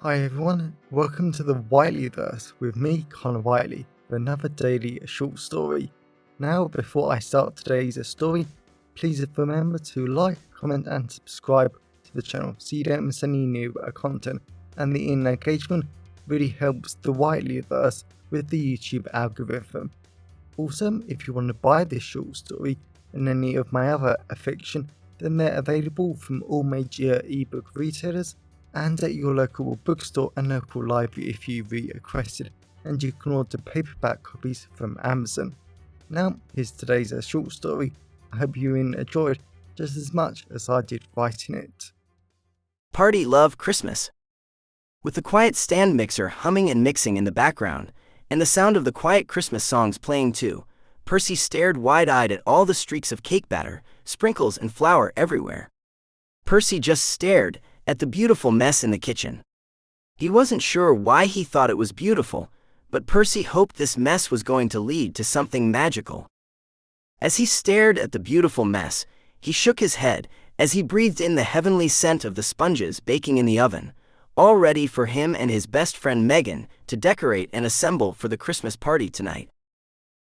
Hi everyone, welcome to the Whiteleyverse with me, Connor Whiteley, for another daily short story. Now, before I start today's story, please remember to like, comment and subscribe to the channel so you don't miss any new content, and the engagement really helps the Whiteleyverse with the YouTube algorithm. Also, if you want to buy this short story and any of my other fiction, then they're available from all major ebook retailers and at your local bookstore and local library if you requested, and you can order paperback copies from Amazon. Now, here's today's short story. I hope you enjoyed just as much as I did writing it. Party Love Christmas. With the quiet stand mixer humming and mixing in the background, and the sound of the quiet Christmas songs playing too, Percy stared wide-eyed at all the streaks of cake batter, sprinkles and flour everywhere. Percy just stared at the beautiful mess in the kitchen. He wasn't sure why he thought it was beautiful, but Percy hoped this mess was going to lead to something magical. As he stared at the beautiful mess, he shook his head as he breathed in the heavenly scent of the sponges baking in the oven, all ready for him and his best friend Megan to decorate and assemble for the Christmas party tonight.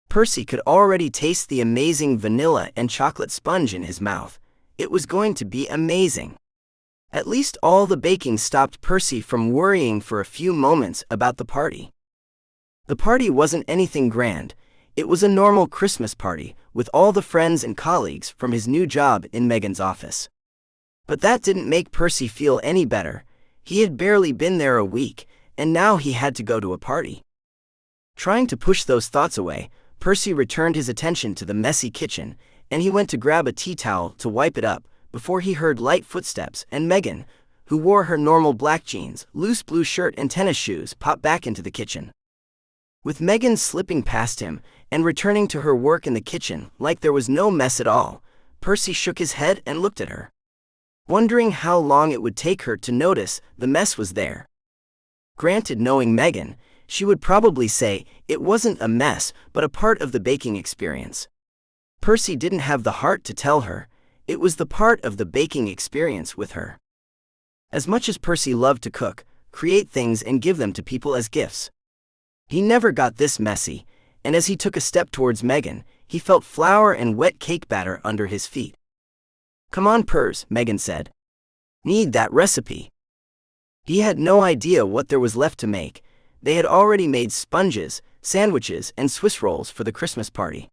Percy could already taste the amazing vanilla and chocolate sponge in his mouth. It was going to be amazing. At least all the baking stopped Percy from worrying for a few moments about the party. The party wasn't anything grand. It was a normal Christmas party with all the friends and colleagues from his new job in Megan's office. But that didn't make Percy feel any better. He had barely been there a week, and now he had to go to a party. Trying to push those thoughts away, Percy returned his attention to the messy kitchen, and he went to grab a tea towel to wipe it up before he heard light footsteps and Megan, who wore her normal black jeans, loose blue shirt and tennis shoes, pop back into the kitchen. With Megan slipping past him and returning to her work in the kitchen like there was no mess at all, Percy shook his head and looked at her, wondering how long it would take her to notice the mess was there. Granted, knowing Megan, she would probably say it wasn't a mess but a part of the baking experience. Percy didn't have the heart to tell her. It was the part of the baking experience with her. As much as Percy loved to cook, create things and give them to people as gifts, he never got this messy, and as he took a step towards Megan, he felt flour and wet cake batter under his feet. "Come on, Pers," Megan said. "Need that recipe." He had no idea what there was left to make. They had already made sponges, sandwiches, and Swiss rolls for the Christmas party.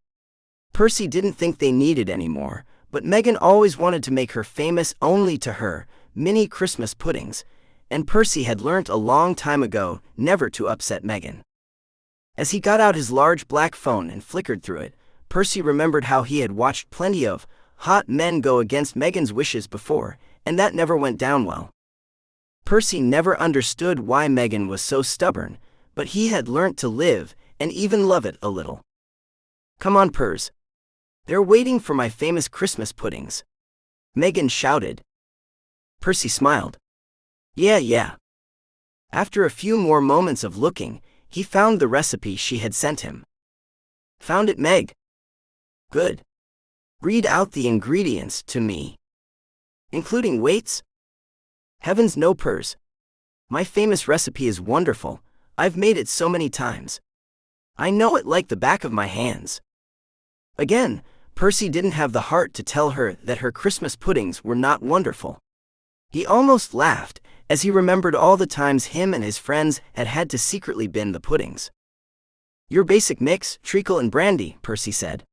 Percy didn't think they needed any more, but Megan always wanted to make her famous only to her, mini Christmas puddings, and Percy had learnt a long time ago never to upset Megan. As he got out his large black phone and flickered through it, Percy remembered how he had watched plenty of hot men go against Megan's wishes before, and that never went down well. Percy never understood why Megan was so stubborn, but he had learnt to live and even love it a little. "Come on, Pers. They're waiting for my famous Christmas puddings," Megan shouted. Percy smiled. Yeah. After a few more moments of looking, he found the recipe she had sent him. "Found it, Meg? Good. Read out the ingredients to me. Including weights?" "Heavens no, Pers. My famous recipe is wonderful. I've made it so many times. I know it like the back of my hands." Again, Percy didn't have the heart to tell her that her Christmas puddings were not wonderful. He almost laughed as he remembered all the times him and his friends had had to secretly bin the puddings. "Your basic mix, treacle and brandy," Percy said.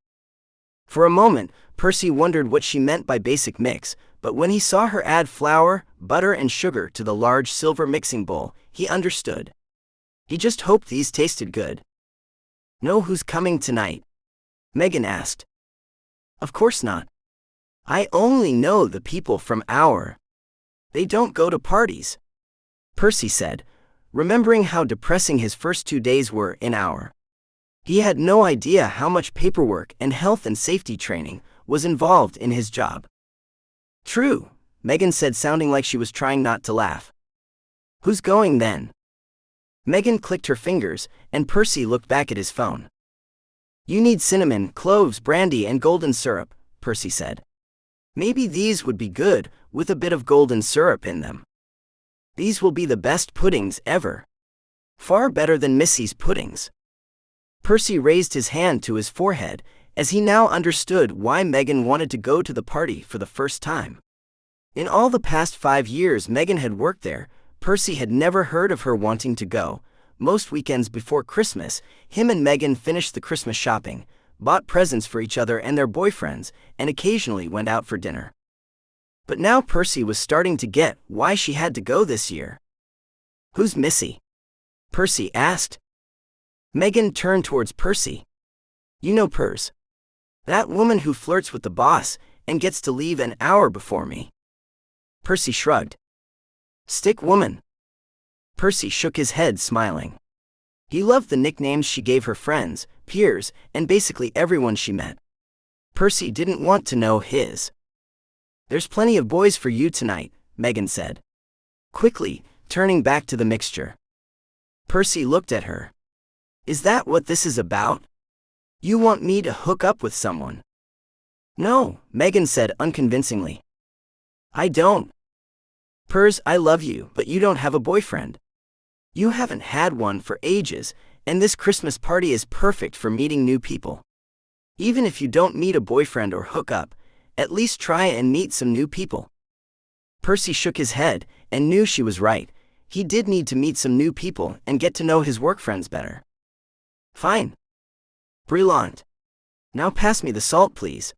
For a moment, Percy wondered what she meant by basic mix, but when he saw her add flour, butter and sugar to the large silver mixing bowl, he understood. He just hoped these tasted good. "Know who's coming tonight?" Megan asked. "Of course not. I only know the people from our. They don't go to parties," Percy said, remembering how depressing his first 2 days were in our. He had no idea how much paperwork and health and safety training was involved in his job. "True," Megan said, sounding like she was trying not to laugh. "Who's going then?" Megan clicked her fingers, and Percy looked back at his phone. "You need cinnamon, cloves, brandy, and golden syrup," Percy said. "Maybe these would be good with a bit of golden syrup in them." These will be the best puddings ever. Far better than Missy's puddings. Percy raised his hand to his forehead, as he now understood why Megan wanted to go to the party for the first time. In all the past 5 years Megan had worked there, Percy had never heard of her wanting to go. Most weekends before Christmas, him and Megan finished the Christmas shopping, bought presents for each other and their boyfriends, and occasionally went out for dinner. But now Percy was starting to get why she had to go this year. "Who's Missy?" Percy asked. Megan turned towards Percy. "You know Pers. That woman who flirts with the boss and gets to leave an hour before me." Percy shrugged. "Stick woman." Percy shook his head, smiling. He loved the nicknames she gave her friends, peers, and basically everyone she met. Percy didn't want to know his. "There's plenty of boys for you tonight," Megan said, quickly, turning back to the mixture. Percy looked at her. "Is that what this is about? You want me to hook up with someone?" "No," Megan said unconvincingly. "I don't. Pers, I love you, but you don't have a boyfriend. You haven't had one for ages, and this Christmas party is perfect for meeting new people. Even if you don't meet a boyfriend or hook up, at least try and meet some new people." Percy shook his head and knew she was right. He did need to meet some new people and get to know his work friends better. "Fine. Brilliant. Now pass me the salt, please."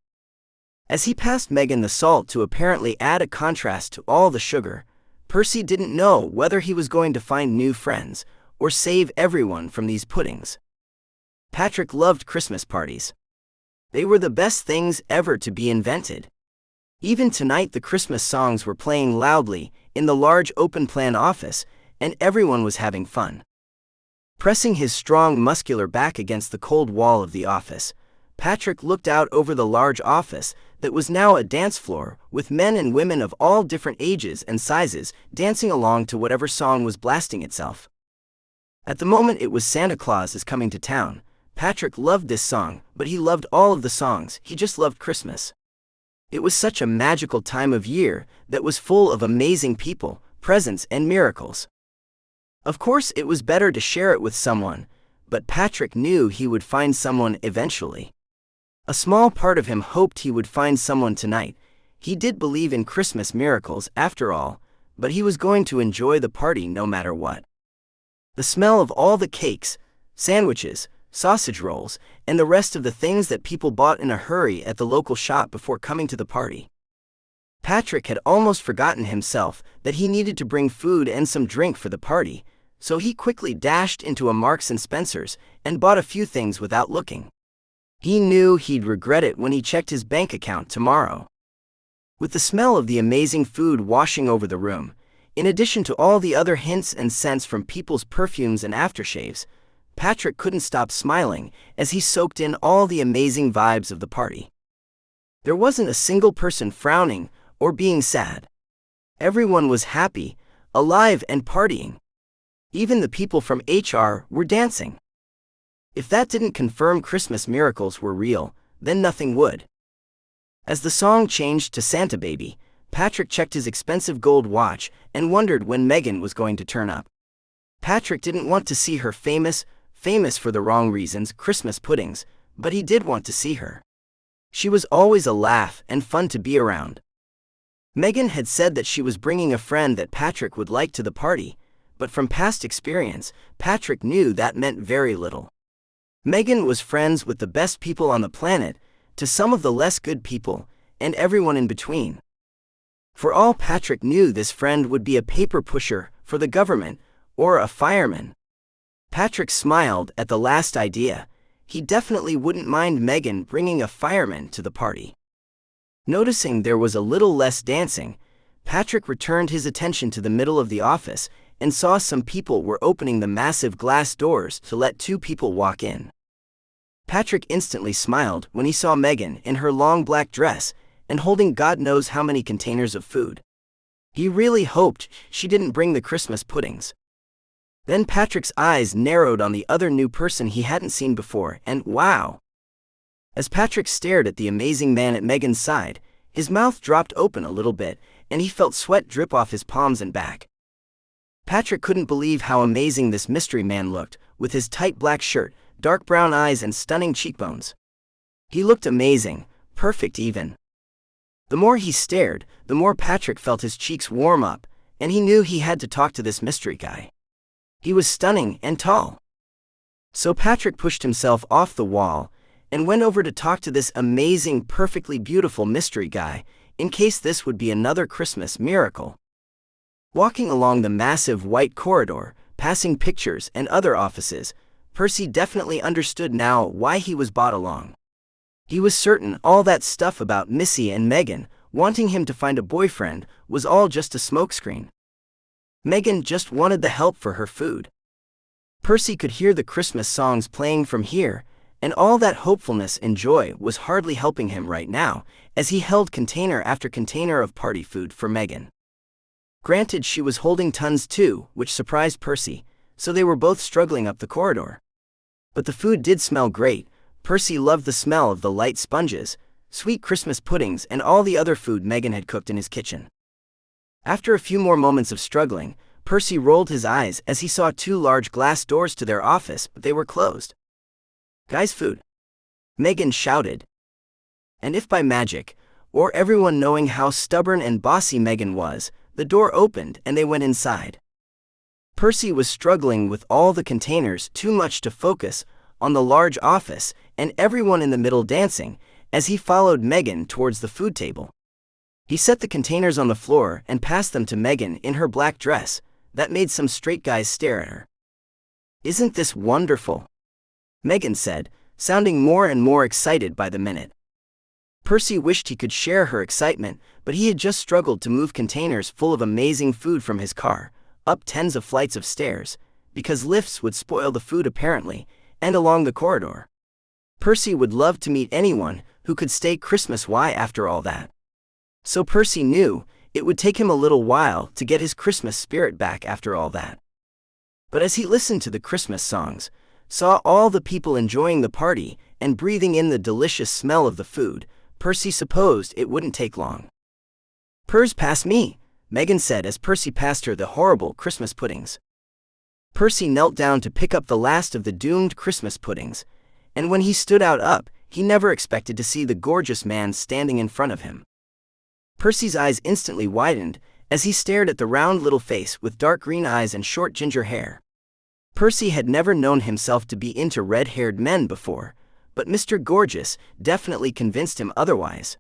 As he passed Megan the salt to apparently add a contrast to all the sugar, Percy didn't know whether he was going to find new friends or save everyone from these puddings. Patrick loved Christmas parties. They were the best things ever to be invented. Even tonight the Christmas songs were playing loudly in the large open-plan office, and everyone was having fun. Pressing his strong muscular back against the cold wall of the office, Patrick looked out over the large office that was now a dance floor with men and women of all different ages and sizes dancing along to whatever song was blasting itself. At the moment it was Santa Claus is Coming to Town. Patrick loved this song, but he loved all of the songs, he just loved Christmas. It was such a magical time of year that was full of amazing people, presents and miracles. Of course it was better to share it with someone, but Patrick knew he would find someone eventually. A small part of him hoped he would find someone tonight. He did believe in Christmas miracles after all, but he was going to enjoy the party no matter what. The smell of all the cakes, sandwiches, sausage rolls, and the rest of the things that people bought in a hurry at the local shop before coming to the party. Patrick had almost forgotten himself that he needed to bring food and some drink for the party, so he quickly dashed into a Marks and Spencer's and bought a few things without looking. He knew he'd regret it when he checked his bank account tomorrow. With the smell of the amazing food washing over the room, in addition to all the other hints and scents from people's perfumes and aftershaves, Patrick couldn't stop smiling as he soaked in all the amazing vibes of the party. There wasn't a single person frowning or being sad. Everyone was happy, alive and partying. Even the people from HR were dancing. If that didn't confirm Christmas miracles were real, then nothing would. As the song changed to Santa Baby, Patrick checked his expensive gold watch and wondered when Megan was going to turn up. Patrick didn't want to see her famous for the wrong reasons, Christmas puddings, but he did want to see her. She was always a laugh and fun to be around. Megan had said that she was bringing a friend that Patrick would like to the party, but from past experience, Patrick knew that meant very little. Megan was friends with the best people on the planet, to some of the less good people, and everyone in between. For all Patrick knew, this friend would be a paper pusher for the government, or a fireman. Patrick smiled at the last idea. He definitely wouldn't mind Megan bringing a fireman to the party. Noticing there was a little less dancing, Patrick returned his attention to the middle of the office and saw some people were opening the massive glass doors to let 2 people walk in. Patrick instantly smiled when he saw Megan in her long black dress and holding God knows how many containers of food. He really hoped she didn't bring the Christmas puddings. Then Patrick's eyes narrowed on the other new person he hadn't seen before, and wow! As Patrick stared at the amazing man at Megan's side, his mouth dropped open a little bit, and he felt sweat drip off his palms and back. Patrick couldn't believe how amazing this mystery man looked, with his tight black shirt, dark brown eyes and stunning cheekbones. He looked amazing, perfect even. The more he stared, the more Patrick felt his cheeks warm up, and he knew he had to talk to this mystery guy. He was stunning and tall. So Patrick pushed himself off the wall and went over to talk to this amazing, perfectly beautiful mystery guy, in case this would be another Christmas miracle. Walking along the massive white corridor, passing pictures and other offices, Percy definitely understood now why he was brought along. He was certain all that stuff about Missy and Megan wanting him to find a boyfriend was all just a smokescreen. Megan just wanted the help for her food. Percy could hear the Christmas songs playing from here, and all that hopefulness and joy was hardly helping him right now, as he held container after container of party food for Megan. Granted, she was holding tons too, which surprised Percy, so they were both struggling up the corridor. But the food did smell great. Percy loved the smell of the light sponges, sweet Christmas puddings and all the other food Megan had cooked in his kitchen. After a few more moments of struggling, Percy rolled his eyes as he saw 2 large glass doors to their office, but they were closed. "Guys, food!" Megan shouted. And if by magic, or everyone knowing how stubborn and bossy Megan was, the door opened and they went inside. Percy was struggling with all the containers, too much to focus on the large office and everyone in the middle dancing, as he followed Megan towards the food table. He set the containers on the floor and passed them to Megan in her black dress. That made some straight guys stare at her. "Isn't this wonderful?" Megan said, sounding more and more excited by the minute. Percy wished he could share her excitement, but he had just struggled to move containers full of amazing food from his car, up tens of flights of stairs, because lifts would spoil the food apparently, and along the corridor. Percy would love to meet anyone who could stay Christmas after all that. So Percy knew it would take him a little while to get his Christmas spirit back after all that. But as he listened to the Christmas songs, saw all the people enjoying the party and breathing in the delicious smell of the food, Percy supposed it wouldn't take long. "Pers, pass me," Megan said as Percy passed her the horrible Christmas puddings. Percy knelt down to pick up the last of the doomed Christmas puddings, and when he stood up, he never expected to see the gorgeous man standing in front of him. Percy's eyes instantly widened as he stared at the round little face with dark green eyes and short ginger hair. Percy had never known himself to be into red-haired men before, but Mr. Gorgeous definitely convinced him otherwise.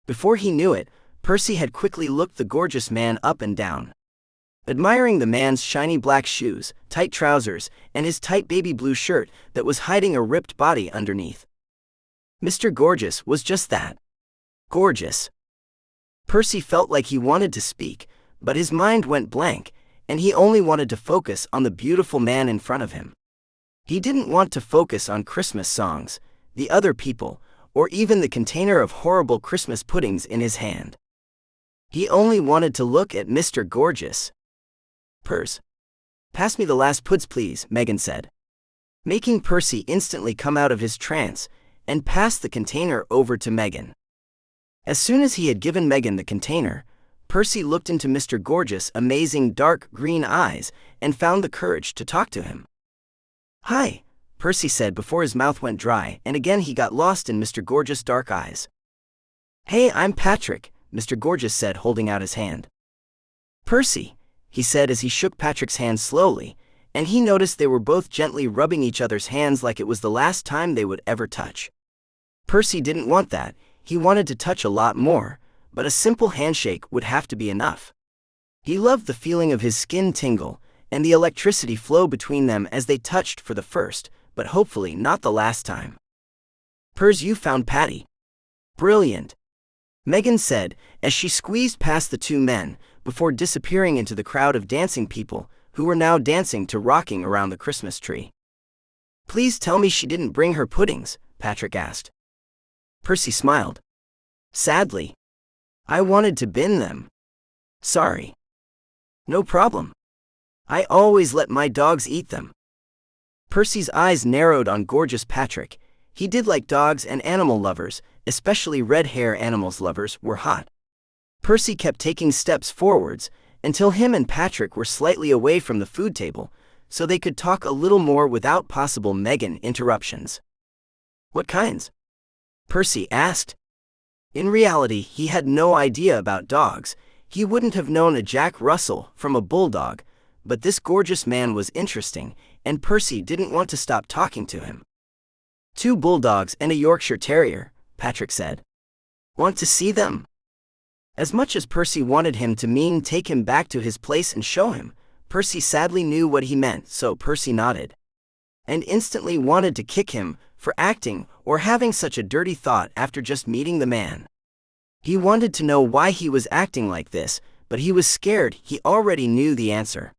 Before he knew it, Percy had quickly looked the gorgeous man up and down. Admiring the man's shiny black shoes, tight trousers, and his tight baby blue shirt that was hiding a ripped body underneath. Mr. Gorgeous was just that. Gorgeous. Percy felt like he wanted to speak, but his mind went blank, and he only wanted to focus on the beautiful man in front of him. He didn't want to focus on Christmas songs, the other people, or even the container of horrible Christmas puddings in his hand. He only wanted to look at Mr. Gorgeous. "Pers, pass me the last puds please," Megan said, making Percy instantly come out of his trance and pass the container over to Megan. As soon as he had given Megan the container, Percy looked into Mr. Gorgeous' amazing dark green eyes and found the courage to talk to him. "Hi," Percy said before his mouth went dry, and again he got lost in Mr. Gorgeous' dark eyes. "Hey, I'm Patrick," Mr. Gorgeous said, holding out his hand. "Percy," he said as he shook Patrick's hand slowly, and he noticed they were both gently rubbing each other's hands like it was the last time they would ever touch. Percy didn't want that. He wanted to touch a lot more, but a simple handshake would have to be enough. He loved the feeling of his skin tingle and the electricity flow between them as they touched for the first, but hopefully not the last time. "Pers, you found Patty. Brilliant," Megan said as she squeezed past the 2 men before disappearing into the crowd of dancing people who were now dancing to rocking around the Christmas tree. "Please tell me she didn't bring her puddings," Patrick asked. Percy smiled. "Sadly. I wanted to bin them. Sorry." "No problem. I always let my dogs eat them." Percy's eyes narrowed on gorgeous Patrick. He did like dogs, and animal lovers, especially red hair animals lovers, were hot. Percy kept taking steps forwards, until him and Patrick were slightly away from the food table, so they could talk a little more without possible Megan interruptions. "What kinds?" Percy asked. In reality, he had no idea about dogs. He wouldn't have known a Jack Russell from a bulldog, but this gorgeous man was interesting, and Percy didn't want to stop talking to him. "2 bulldogs and a Yorkshire Terrier," Patrick said. "Want to see them?" As much as Percy wanted him to mean take him back to his place and show him, Percy sadly knew what he meant, so Percy nodded. And instantly wanted to kick him for acting or having such a dirty thought after just meeting the man. He wanted to know why he was acting like this, but he was scared he already knew the answer.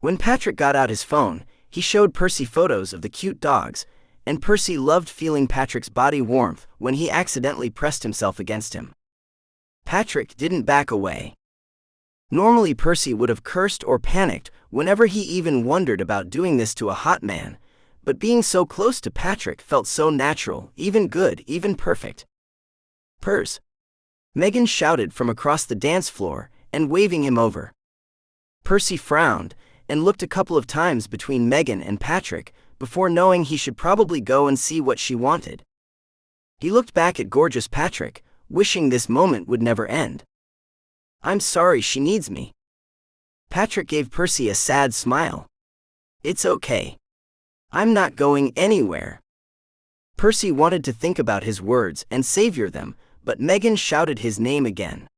When Patrick got out his phone, he showed Percy photos of the cute dogs, and Percy loved feeling Patrick's body warmth when he accidentally pressed himself against him. Patrick didn't back away. Normally Percy would have cursed or panicked whenever he even wondered about doing this to a hot man, but being so close to Patrick felt so natural, even good, even perfect. "Pers!" Megan shouted from across the dance floor and waving him over. Percy frowned and looked a couple of times between Megan and Patrick before knowing he should probably go and see what she wanted. He looked back at gorgeous Patrick, wishing this moment would never end. "I'm sorry, she needs me." Patrick gave Percy a sad smile. "It's okay. I'm not going anywhere." Percy wanted to think about his words and savor them, but Megan shouted his name again.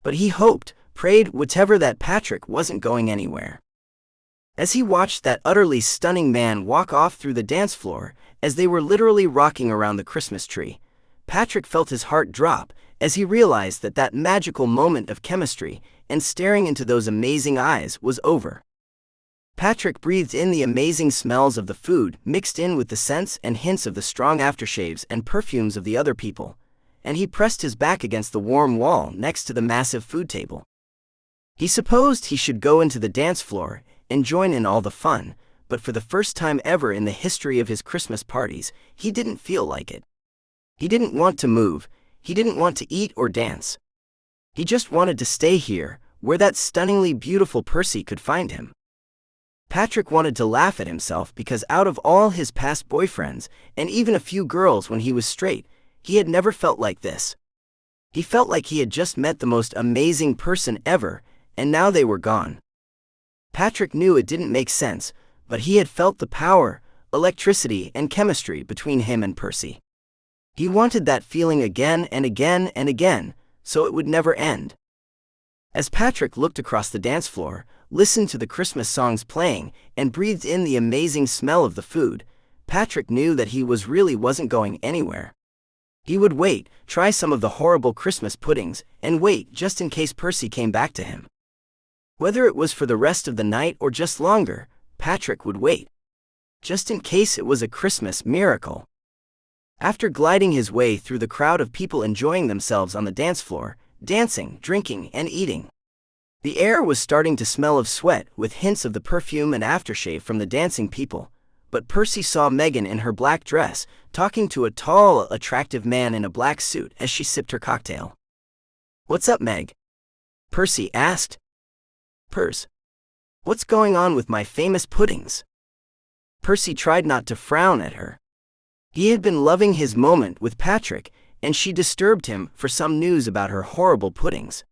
But he hoped, prayed, whatever, that Patrick wasn't going anywhere. As he watched that utterly stunning man walk off through the dance floor, as they were literally rocking around the Christmas tree, Patrick felt his heart drop as he realized that that magical moment of chemistry and staring into those amazing eyes was over. Patrick breathed in the amazing smells of the food mixed in with the scents and hints of the strong aftershaves and perfumes of the other people, and he pressed his back against the warm wall next to the massive food table. He supposed he should go into the dance floor and join in all the fun, but for the first time ever in the history of his Christmas parties, he didn't feel like it. He didn't want to move, he didn't want to eat or dance. He just wanted to stay here, where that stunningly beautiful Percy could find him. Patrick wanted to laugh at himself because out of all his past boyfriends, and even a few girls when he was straight, he had never felt like this. He felt like he had just met the most amazing person ever, and now they were gone. Patrick knew it didn't make sense, but he had felt the power, electricity, and chemistry between him and Percy. He wanted that feeling again and again and again, so it would never end. As Patrick looked across the dance floor, listened to the Christmas songs playing, and breathed in the amazing smell of the food, Patrick knew that he really wasn't going anywhere. He would wait, try some of the horrible Christmas puddings, and wait just in case Percy came back to him. Whether it was for the rest of the night or just longer, Patrick would wait. Just in case it was a Christmas miracle. After gliding his way through the crowd of people enjoying themselves on the dance floor, dancing, drinking, and eating, the air was starting to smell of sweat with hints of the perfume and aftershave from the dancing people, but Percy saw Megan in her black dress, talking to a tall, attractive man in a black suit as she sipped her cocktail. "What's up, Meg?" Percy asked. "Pers, what's going on with my famous puddings?" Percy tried not to frown at her. He had been loving his moment with Patrick, and she disturbed him for some news about her horrible puddings.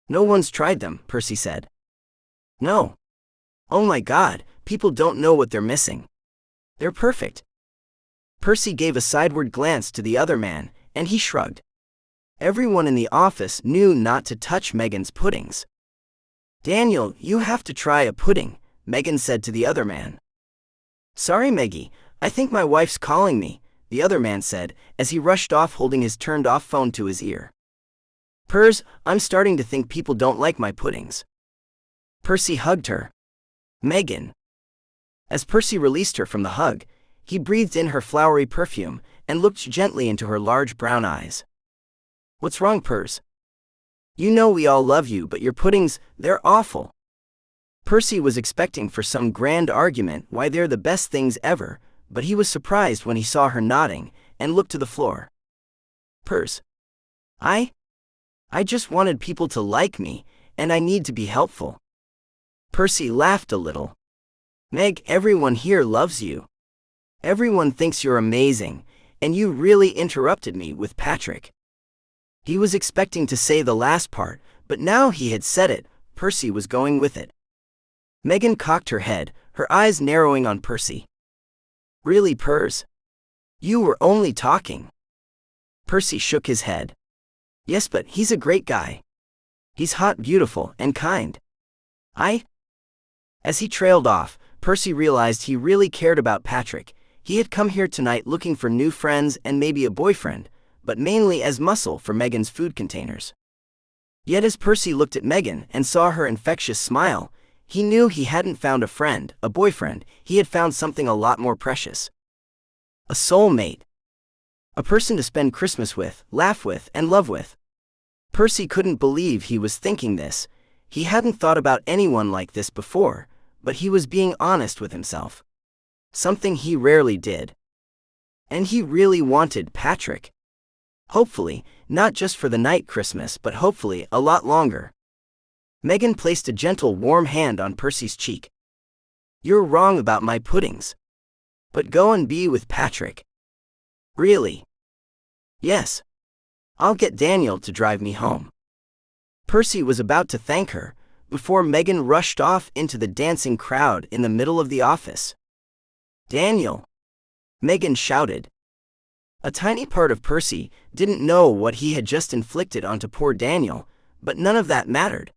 "No one's tried them," Percy said. "No. Oh my God, people don't know what they're missing. They're perfect." Percy gave a sideward glance to the other man, and he shrugged. Everyone in the office knew not to touch Megan's puddings. "Daniel, you have to try a pudding," Megan said to the other man. "Sorry, Meggie, I think my wife's calling me," the other man said, as he rushed off holding his turned-off phone to his ear. "Pers, I'm starting to think people don't like my puddings." Percy hugged her. "Megan." As Percy released her from the hug, he breathed in her flowery perfume and looked gently into her large brown eyes. "What's wrong, Pers? You know we all love you, but your puddings, they're awful." Percy was expecting for some grand argument why they're the best things ever, but he was surprised when he saw her nodding and looked to the floor. "Pers, I just wanted people to like me, and I need to be helpful." Percy laughed a little. "Meg, everyone here loves you. Everyone thinks you're amazing, and you really interrupted me with Patrick." He was expecting to say the last part, but now he had said it, Percy was going with it. Megan cocked her head, her eyes narrowing on Percy. "Really, Pers? You were only talking." Percy shook his head. "Yes, but he's a great guy. He's hot, beautiful, and kind. As he trailed off, Percy realized he really cared about Patrick. He had come here tonight looking for new friends and maybe a boyfriend, but mainly as muscle for Megan's food containers. Yet as Percy looked at Megan and saw her infectious smile, he knew he hadn't found a friend, a boyfriend, he had found something a lot more precious. A soulmate. A person to spend Christmas with, laugh with, and love with. Percy couldn't believe he was thinking this. He hadn't thought about anyone like this before, but he was being honest with himself. Something he rarely did. And he really wanted Patrick. Hopefully, not just for the night Christmas, but hopefully a lot longer. Megan placed a gentle, warm hand on Percy's cheek. "You're wrong about my puddings. But go and be with Patrick." "Really?" "Yes. I'll get Daniel to drive me home." Percy was about to thank her, before Megan rushed off into the dancing crowd in the middle of the office. "Daniel!" Megan shouted. A tiny part of Percy didn't know what he had just inflicted onto poor Daniel, but none of that mattered.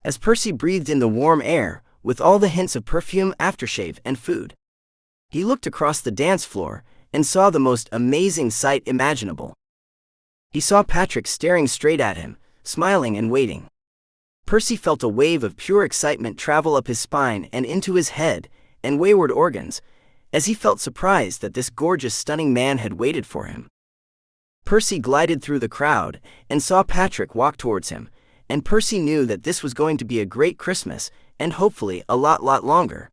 As Percy breathed in the warm air, with all the hints of perfume, aftershave, and food, he looked across the dance floor and saw the most amazing sight imaginable. He saw Patrick staring straight at him, smiling and waiting. Percy felt a wave of pure excitement travel up his spine and into his head and wayward organs, as he felt surprised that this gorgeous, stunning man had waited for him. Percy glided through the crowd and saw Patrick walk towards him, and Percy knew that this was going to be a great Christmas, and hopefully a lot longer.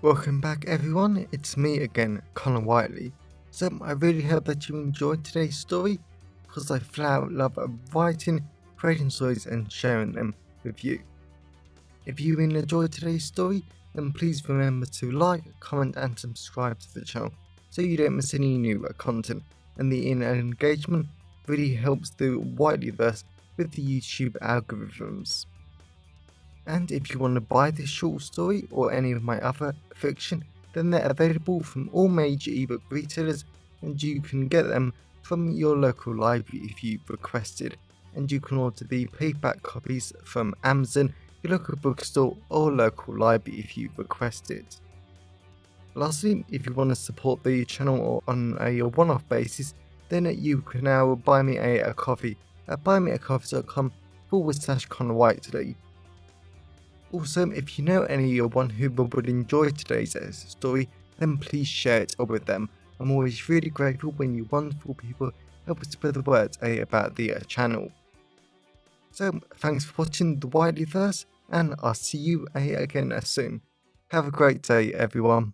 Welcome back everyone, it's me again, Connor Whiteley. So I really hope that you enjoyed today's story, because I flat out love writing, creating stories and sharing them with you. If you really enjoyed today's story, then please remember to like, comment and subscribe to the channel so you don't miss any new content, and the engagement really helps the Whiteleyverse with the YouTube algorithms. And if you want to buy this short story or any of my other fiction, then they're available from all major ebook retailers, and you can get them from your local library if you requested, and you can order the paperback copies from Amazon, your local bookstore or local library if you request it. Lastly, if you want to support the channel on a one-off basis, then you can now buy me a coffee at buymeacoffee.com/Connor Whiteley. Also, if you know anyone who would enjoy today's story, then please share it with them. I'm always really grateful when you wonderful people help spread the word about the channel. So, thanks for watching the Whiteleyverse, and I'll see you again soon. Have a great day, everyone.